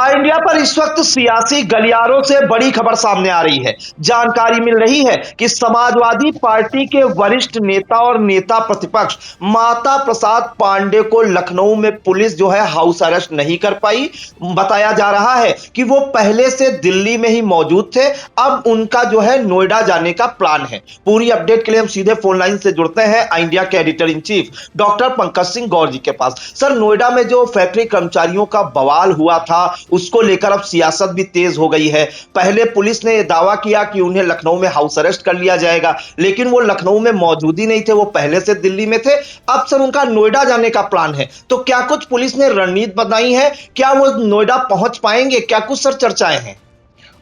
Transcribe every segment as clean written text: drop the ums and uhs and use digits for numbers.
India पर इस वक्त सियासी गलियारों से बड़ी खबर सामने आ रही है। जानकारी मिल रही है कि समाजवादी पार्टी के वरिष्ठ नेता और नेता प्रतिपक्ष माता प्रसाद पांडे को लखनऊ में पुलिस जो है हाउस अरेस्ट नहीं कर पाई। बताया जा रहा है कि वो पहले से दिल्ली में ही मौजूद थे। अब उनका जो है नोएडा जाने का प्लान है। पूरी अपडेट के लिए हम सीधे फोन लाइन से जुड़ते हैं इंडिया के editor in chief doctor Pankaj Singh Gaur ji के पास। सर, नोएडा में जो फैक्ट्री कर्मचारियों का बवाल हुआ था उसको लेकर अब सियासत भी तेज हो गई है। पहले पुलिस ने यह दावा किया कि उन्हें लखनऊ में हाउस अरेस्ट कर लिया जाएगा, लेकिन वो लखनऊ में मौजूद ही नहीं थे, वो पहले से दिल्ली में थे। अब सर उनका नोएडा जाने का प्लान है, तो क्या कुछ पुलिस ने रणनीति बनाई है? क्या वो नोएडा पहुंच पाएंगे? क्या कुछ सर चर्चाएं हैं?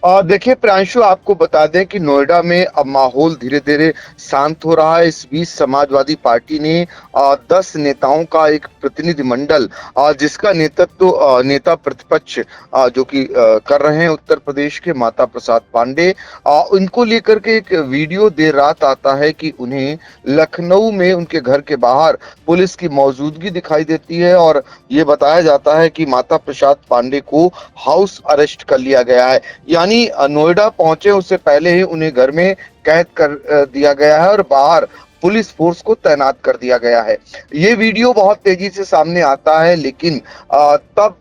देखिए प्रांशु, आपको बता दें कि नोएडा में अब माहौल धीरे धीरे शांत हो रहा है। इस बीच समाजवादी पार्टी ने 10 नेताओं का एक प्रतिनिधिमंडल, जिसका नेतृत्व नेता प्रतिपक्ष जो कि कर रहे हैं उत्तर प्रदेश के माता प्रसाद पांडे, उनको लेकर के एक वीडियो देर रात आता है कि उन्हें लखनऊ में उनके घर के बाहर पुलिस की मौजूदगी दिखाई देती है और ये बताया जाता है कि माता प्रसाद पांडे को हाउस अरेस्ट कर लिया गया है। यानी नोएडा पहुंचे उससे पहले ही उन्हें घर में कैद कर दिया गया है और बाहर पुलिस फोर्स को तैनात कर दिया गया है। ये वीडियो बहुत तेजी से सामने आता है, लेकिन तब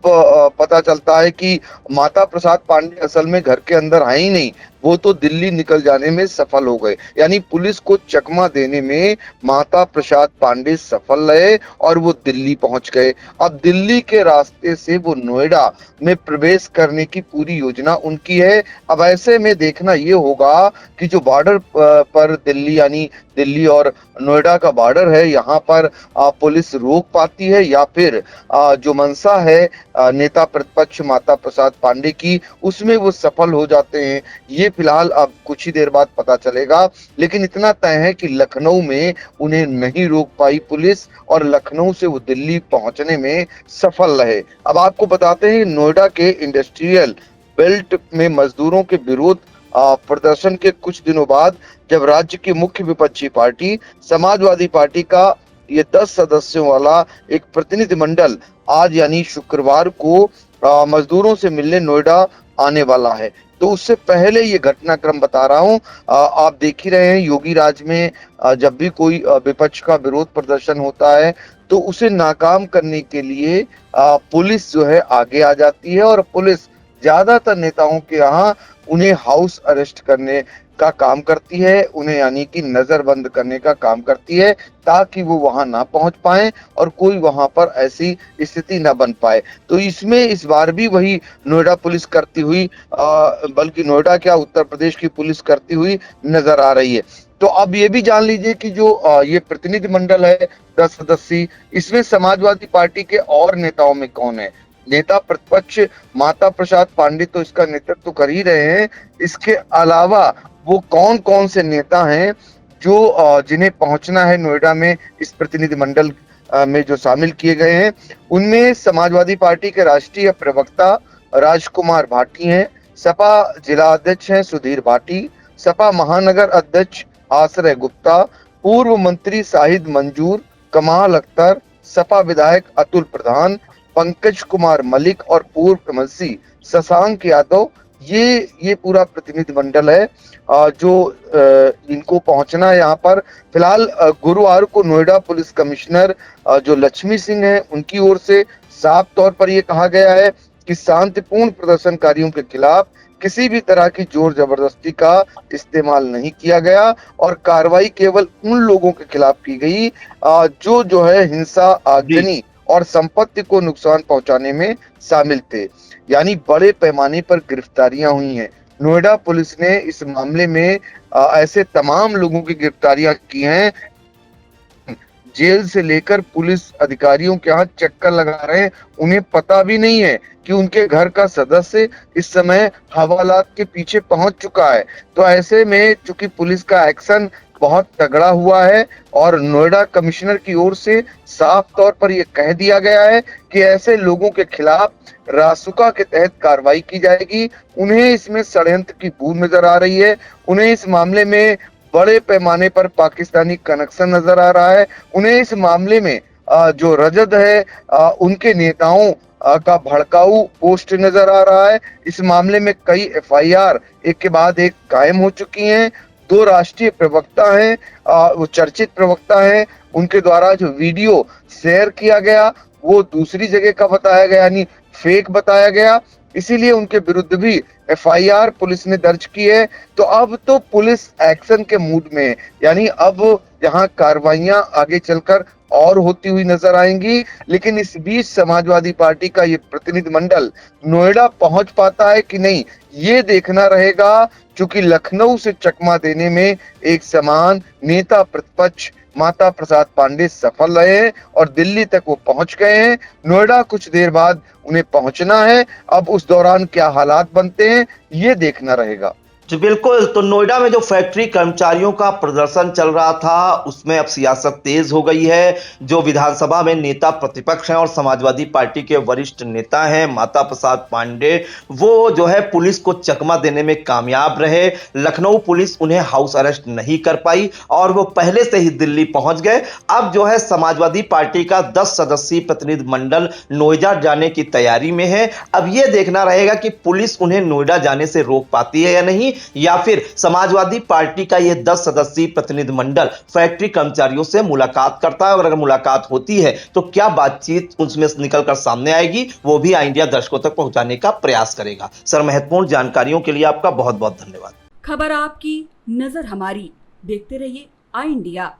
पता चलता है कि माता प्रसाद पांडे असल में घर के अंदर है ही नहीं, वो तो दिल्ली निकल जाने में सफल हो गए। यानी पुलिस को चकमा देने में माता प्रसाद पांडे सफल रहे और वो दिल्ली पहुंच गए। अब दिल्ली के रास्ते से वो नोएडा में प्रवेश करने की पूरी योजना उनकी है। अब ऐसे में देखना ये होगा कि जो बॉर्डर पर दिल्ली, यानी दिल्ली और नोएडा का बॉर्डर है, यहाँ पर पुलिस रोक पाती है या फिर जो मंशा है नेता प्रतिपक्ष माता प्रसाद पांडे की, उसमें वो सफल हो जाते हैं। ये फिलहाल अब कुछ ही देर बाद पता चलेगा, लेकिन इतना तय है कि लखनऊ में उन्हें नहीं रोक पाई पुलिस और लखनऊ से वो दिल्ली पहुंचने में सफल रहे। अब आपको बताते हैं नोएडा के इंडस्ट्रियल बेल्ट में मजदूरों के विरोध प्रदर्शन के कुछ दिनों बाद जब राज्य की मुख्य विपक्षी पार्टी समाजवादी पार्टी का ये 10 सदस्यों वाला एक प्रतिनिधिमंडल आज यानी शुक्रवार को मजदूरों से मिलने नोएडा आने वाला है, तो उससे पहले ये घटनाक्रम बता रहा हूँ। आप देख ही रहे हैं योगी राज में जब भी कोई विपक्ष का विरोध प्रदर्शन होता है तो उसे नाकाम करने के लिए पुलिस जो है आगे आ जाती है और पुलिस ज्यादातर नेताओं के यहाँ उन्हें हाउस अरेस्ट करने का काम करती है, उन्हें यानी कि नजरबंद करने का काम करती है ताकि वो वहां ना पहुंच पाए और कोई वहां पर ऐसी स्थिति ना बन पाए। तो इसमें इस बार भी वही नोएडा पुलिस करती हुई बल्कि नोएडा क्या उत्तर प्रदेश की पुलिस करती हुई नजर आ रही है। तो अब ये भी जान लीजिए कि जो ये प्रतिनिधिमंडल है 10 सदस्यीय, इसमें समाजवादी पार्टी के और नेताओं में कौन है? नेता प्रतिपक्ष माता प्रसाद पांडे तो इसका नेतृत्व कर ही रहे हैं, इसके अलावा वो कौन कौन से नेता हैं जो जिन्हें पहुंचना है नोएडा में इस प्रतिनिधिमंडल में जो शामिल किए गए हैं, उनमें समाजवादी पार्टी के राष्ट्रीय प्रवक्ता राजकुमार भाटी हैं, सपा जिला अध्यक्ष हैं सुधीर भाटी, सपा महानगर अध्यक्ष आश्रय गुप्ता, पूर्व मंत्री शाहिद मंजूर, कमाल अख्तर, सपा विधायक अतुल प्रधान, पंकज कुमार मलिक और पूर्व मंत्री शशांक यादव, ये पूरा प्रतिनिधिमंडल है जो इनको पहुंचना है यहाँ पर। फिलहाल गुरुवार को नोएडा पुलिस कमिश्नर जो लक्ष्मी सिंह है उनकी ओर से साफ तौर पर यह कहा गया है कि शांतिपूर्ण प्रदर्शनकारियों के खिलाफ किसी भी तरह की जोर जबरदस्ती का इस्तेमाल नहीं किया गया और कार्रवाई केवल उन लोगों के खिलाफ की गई जो है हिंसा, आगजनी और संपत्ति को नुकसान पहुंचाने में शामिल थे। यानी बड़े पैमाने पर गिरफ्तारियां हुई हैं। नोएडा पुलिस ने इस मामले में ऐसे तमाम लोगों की गिरफ्तारियां की हैं, जेल से लेकर पुलिस अधिकारियों के यहाँ चक्कर लगा रहे हैं, उन्हें पता भी नहीं है कि उनके घर का सदस्य इस समय हवालात के पीछे पहुंच चुका है। तो ऐसे में चूंकि पुलिस का एक्शन बहुत तगड़ा हुआ है और नोएडा कमिश्नर की ओर से साफ तौर पर यह कह दिया गया है कि ऐसे लोगों के खिलाफ रासुका के तहत कार्रवाई की जाएगी। उन्हें इसमें षड्यंत्र की बू नजर आ रही है, उन्हें इस मामले में बड़े पैमाने पर पाकिस्तानी कनेक्शन नजर आ रहा है, उन्हें इस मामले में जो रजद है उनके नेताओं का भड़काऊ पोस्ट नजर आ रहा है। इस मामले में कई एफआईआर एक के बाद एक कायम हो चुकी हैं। दो राष्ट्रीय प्रवक्ता हैं, वो चर्चित प्रवक्ता हैं, उनके द्वारा जो वीडियो शेयर किया गया वो दूसरी जगह का बताया गया, यानी फेक बताया गया। इसीलिए उनके विरुद्ध भी एफआईआर पुलिस ने दर्ज की है। तो अब तो पुलिस एक्शन के मूड में है, यानी अब यहाँ कार्रवाइयां आगे चलकर और होती हुई नजर आएंगी। लेकिन इस बीच समाजवादी पार्टी का ये प्रतिनिधिमंडल नोएडा पहुंच पाता है कि नहीं, ये देखना रहेगा। चूंकि लखनऊ से चकमा देने में एक समान नेता प्रतिपक्ष माता प्रसाद पांडे सफल रहे हैं और दिल्ली तक वो पहुंच गए हैं। नोएडा कुछ देर बाद उन्हें पहुंचना है। अब उस दौरान क्या हालात बनते हैं ये देखना रहेगा। जी बिल्कुल। तो नोएडा में जो फैक्ट्री कर्मचारियों का प्रदर्शन चल रहा था उसमें अब सियासत तेज हो गई है। जो विधानसभा में नेता प्रतिपक्ष हैं और समाजवादी पार्टी के वरिष्ठ नेता हैं माता प्रसाद पांडे, वो जो है पुलिस को चकमा देने में कामयाब रहे। लखनऊ पुलिस उन्हें हाउस अरेस्ट नहीं कर पाई और वो पहले से ही दिल्ली पहुंच गए। अब जो है समाजवादी पार्टी का 10 सदस्यीय प्रतिनिधिमंडल नोएडा जाने की तैयारी में है। अब यह देखना रहेगा कि पुलिस उन्हें नोएडा जाने से रोक पाती है या नहीं, या फिर समाजवादी पार्टी का यह 10 सदस्यीय प्रतिनिधिमंडल फैक्ट्री कर्मचारियों से मुलाकात करता है और अगर मुलाकात होती है तो क्या बातचीत उसमें निकलकर सामने आएगी, वो भी आई इंडिया दर्शकों तक पहुंचाने का प्रयास करेगा। सर, महत्वपूर्ण जानकारियों के लिए आपका बहुत बहुत धन्यवाद। खबर आपकी, नजर हमारी। देखते रहिए आई इंडिया।